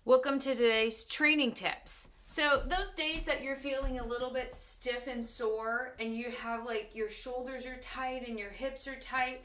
Welcome to today's training tips. So those days that you're feeling a little bit stiff and sore and you have like your shoulders are tight and your hips are tight,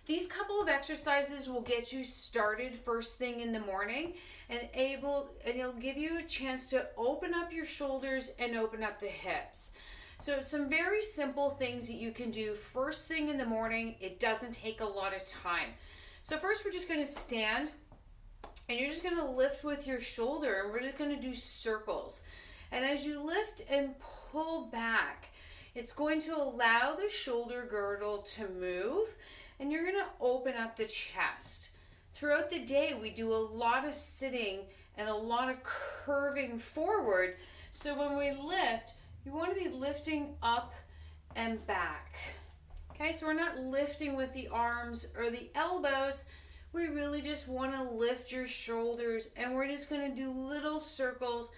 these couple of exercises will get you started first thing in the morning and it'll give you a chance to open up your shoulders and open up the hips. So some very simple things that you can do first thing in the morning. It doesn't take a lot of time. So first we're just going to stand. And you're just going to lift with your shoulder, and we're just going to do circles. And as you lift and pull back, it's going to allow the shoulder girdle to move, and you're going to open up the chest. Throughout the day, we do a lot of sitting and a lot of curving forward. So when we lift, you want to be lifting up and back. Okay, so we're not lifting with the arms or the elbows. We really just want to lift your shoulders, and we're just going to do little circles,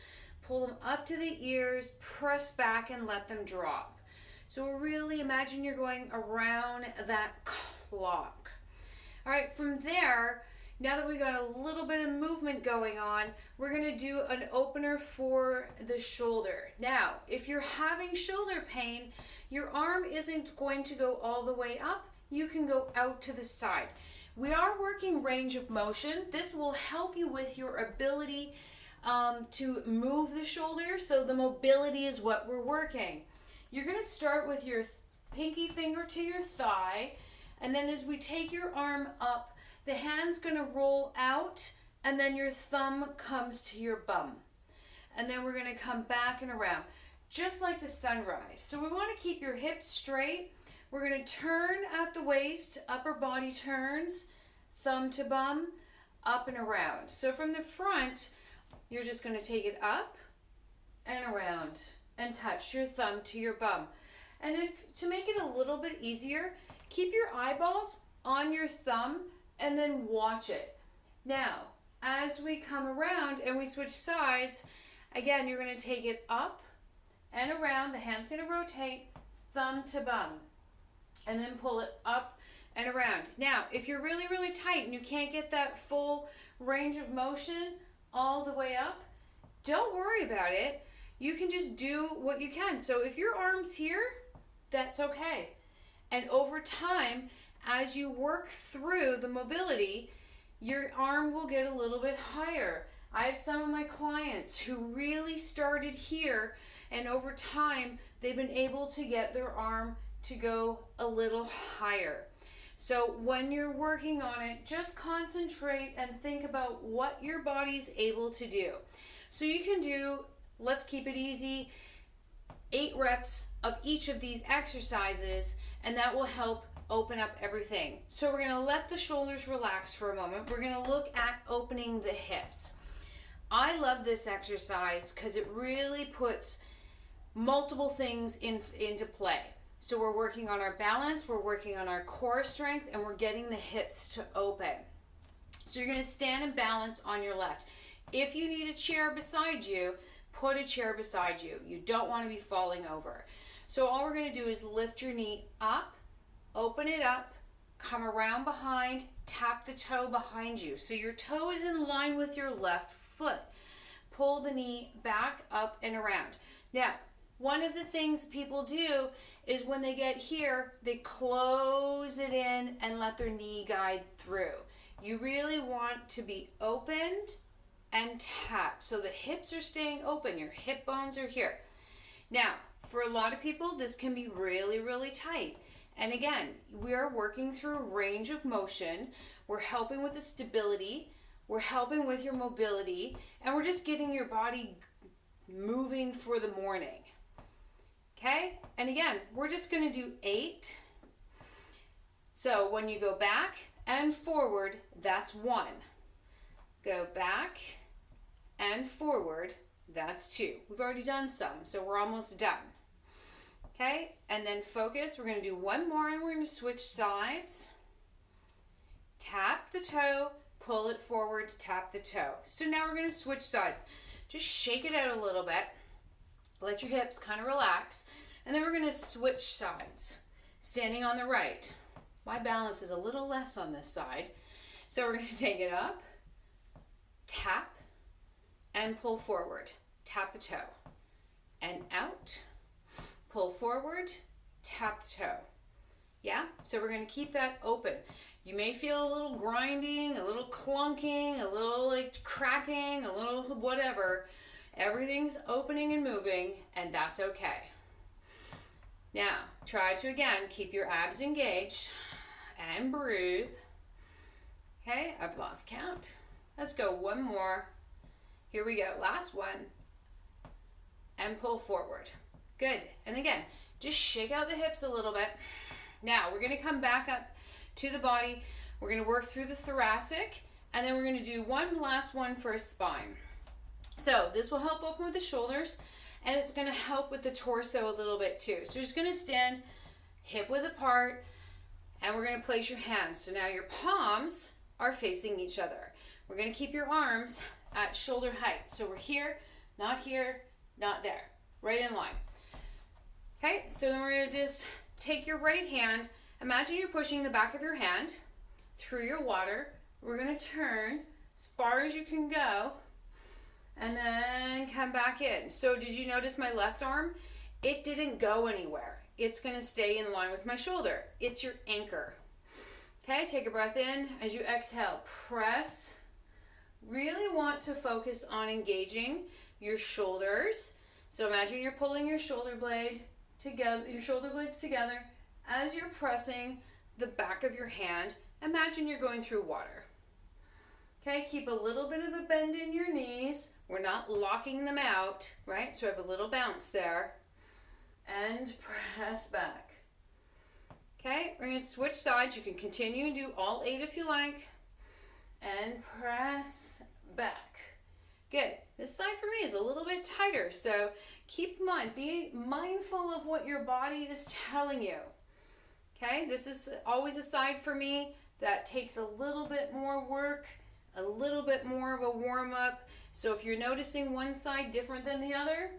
pull them up to the ears, press back and let them drop. So really imagine you're going around that clock. All right, from there, now that we got a little bit of movement going on, we're going to do an opener for the shoulder. Now, if you're having shoulder pain, your arm isn't going to go all the way up. You can go out to the side. We are working range of motion. This will help you with your ability to move the shoulder. So the mobility is what we're working. You're going to start with your pinky finger to your thigh. And then as we take your arm up, the hand's going to roll out. And then your thumb comes to your bum. And then we're going to come back and around, just like the sunrise. So we want to keep your hips straight. We're going to turn at the waist, upper body turns, thumb to bum, up and around. So from the front, you're just going to take it up and around and touch your thumb to your bum. And if to make it a little bit easier, keep your eyeballs on your thumb and then watch it. Now, as we come around and we switch sides, again, you're going to take it up and around. The hand's going to rotate, thumb to bum. And then pull it up and around. Now, if you're really, really tight and you can't get that full range of motion all the way up, don't worry about it. You can just do what you can. So if your arm's here, that's okay. And over time, as you work through the mobility, your arm will get a little bit higher. I have some of my clients who really started here, and over time, they've been able to get their arm to go a little higher. So when you're working on it, just concentrate and think about what your body's able to do. So you can do, let's keep it easy, 8 reps of each of these exercises, and that will help open up everything. So we're going to let the shoulders relax for a moment. We're going to look at opening the hips. I love this exercise because it really puts multiple things into play. So we're working on our balance, we're working on our core strength, and we're getting the hips to open. So you're going to stand and balance on your left. If you need a chair beside you, put a chair beside you. You don't want to be falling over. So all we're going to do is lift your knee up, open it up, come around behind, tap the toe behind you. So your toe is in line with your left foot. Pull the knee back, up, and around. Now, one of the things people do is when they get here, they close it in and let their knee guide through. You really want to be opened and tapped. So the hips are staying open, your hip bones are here. Now, for a lot of people, this can be really, really tight. And again, we are working through range of motion. We're helping with the stability. We're helping with your mobility. And we're just getting your body moving for the morning. Okay, and again, we're just going to do 8. So when you go back and forward, that's 1. Go back and forward, that's 2. We've already done some, so we're almost done. Okay, and then focus. We're going to do one more, and we're going to switch sides. Tap the toe, pull it forward, tap the toe. So now we're going to switch sides. Just shake it out a little bit. Let your hips kind of relax. And then we're going to switch sides. Standing on the right. My balance is a little less on this side. So we're going to take it up, tap, and pull forward. Tap the toe. And out. Pull forward, tap the toe. Yeah? So we're going to keep that open. You may feel a little grinding, a little clunking, a little like cracking, a little whatever. Everything's opening and moving, and that's okay. Now, try to again keep your abs engaged and breathe. Okay, I've lost count. Let's go one more. Here we go. Last one. And pull forward. Good. And again, just shake out the hips a little bit. Now, we're going to come back up to the body. We're going to work through the thoracic, and then we're going to do one last one for a spine. So this will help open with the shoulders, and it's going to help with the torso a little bit too. So you're just going to stand hip width apart, and we're going to place your hands. So now your palms are facing each other. We're going to keep your arms at shoulder height. So we're here, not there, right in line. Okay, so then we're going to just take your right hand. Imagine you're pushing the back of your hand through your water. We're going to turn as far as you can go and then come back in. So did you notice my left arm? It didn't go anywhere. It's going to stay in line with my shoulder. It's your anchor. Okay, take a breath in. As you exhale, press. Really want to focus on engaging your shoulders. So imagine you're pulling your shoulder blades together as you're pressing the back of your hand. Imagine you're going through water. Okay, keep a little bit of a bend in your knees. We're not locking them out, right? So have a little bounce there. And press back. Okay, we're going to switch sides. You can continue and do all 8 if you like. And press back. Good. This side for me is a little bit tighter, so keep in mind, be mindful of what your body is telling you. Okay, this is always a side for me that takes a little bit more work, a little bit more of a warm up. So if you're noticing one side different than the other,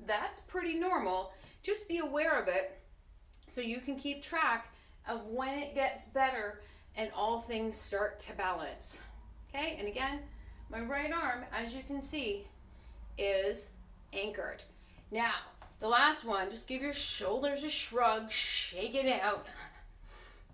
that's pretty normal. Just be aware of it so you can keep track of when it gets better and all things start to balance. Okay, and again, my right arm, as you can see, is anchored. Now, the last one, just give your shoulders a shrug, shake it out.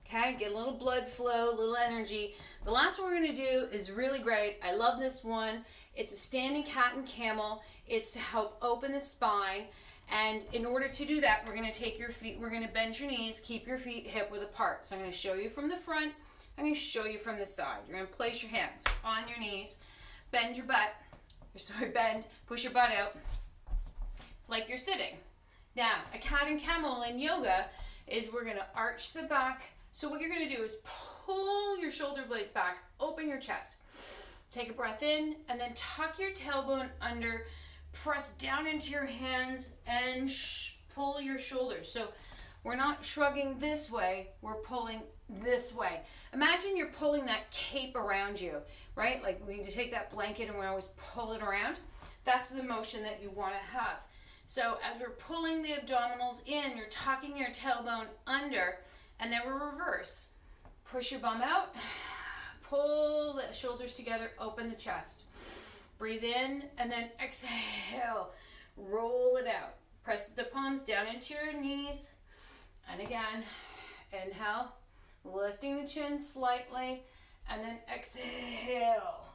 Okay, get a little blood flow, a little energy. The last one we're gonna do is really great. I love this one. It's a standing cat and camel. It's to help open the spine. And in order to do that, we're gonna take your feet, we're gonna bend your knees, keep your feet hip width apart. So I'm gonna show you from the front, I'm gonna show you from the side. You're gonna place your hands on your knees, bend your butt, push your butt out like you're sitting. Now, a cat and camel in yoga is we're gonna arch the back. So what you're gonna do is pull your shoulder blades back, open your chest. Take a breath in, and then tuck your tailbone under, press down into your hands, and pull your shoulders. So we're not shrugging this way, we're pulling this way. Imagine you're pulling that cape around you, right? Like we need to take that blanket and we always pull it around. That's the motion that you want to have. So as we're pulling the abdominals in, you're tucking your tailbone under, and then we'll reverse. Push your bum out, pull the shoulders together, open the chest. Breathe in, and then exhale. Roll it out. Press the palms down into your knees. And again, inhale, lifting the chin slightly, and then exhale.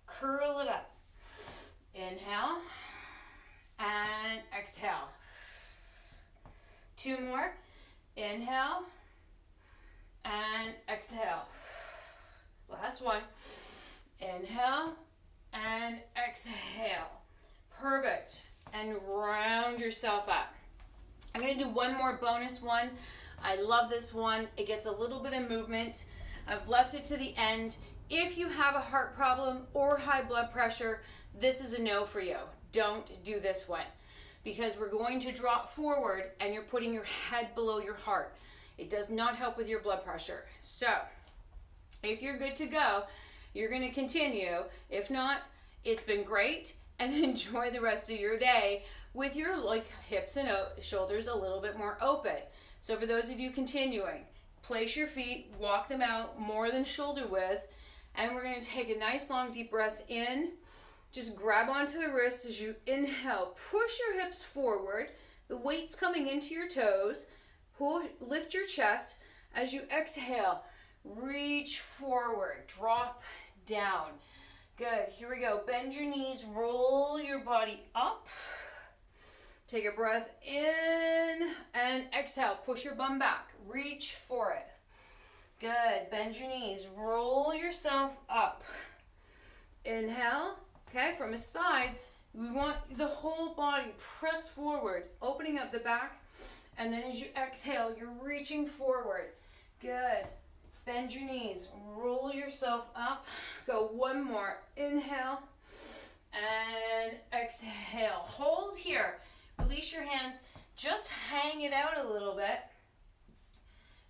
Curl it up. Inhale, and exhale. 2 more. Inhale, and exhale. Last one. Inhale, and exhale. Perfect. And round yourself up. I'm going to do one more bonus one. I love this one. It gets a little bit of movement. I've left it to the end. If you have a heart problem or high blood pressure, this is a no for you. Don't do this one because we're going to drop forward and you're putting your head below your heart. It does not help with your blood pressure. So if you're good to go, you're going to continue. If not, it's been great, and enjoy the rest of your day with your hips and shoulders a little bit more open. So for those of you continuing, place your feet, walk them out more than shoulder width, and we're going to take a nice long deep breath in Just grab onto the wrist as you inhale. Push your hips forward. The weight's coming into your toes. Lift your chest. As you exhale, reach forward. Drop down. Good. Here we go. Bend your knees. Roll your body up. Take a breath in and exhale. Push your bum back. Reach for it. Good. Bend your knees. Roll yourself up. Inhale. Okay, from a side, we want the whole body press forward, opening up the back. And then as you exhale, you're reaching forward. Good. Bend your knees. Roll yourself up. Go one more. Inhale. And exhale. Hold here. Release your hands. Just hang it out a little bit.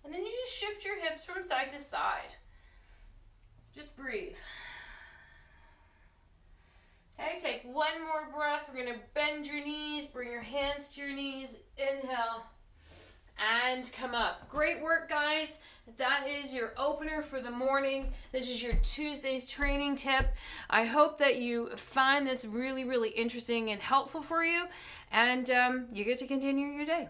And then you just shift your hips from side to side. Just breathe. Okay, take one more breath. We're going to bend your knees, bring your hands to your knees. Inhale and come up. Great work, guys. That is your opener for the morning. This is your Tuesday's training tip. I hope that you find this really, really interesting and helpful for you, and you get to continue your day.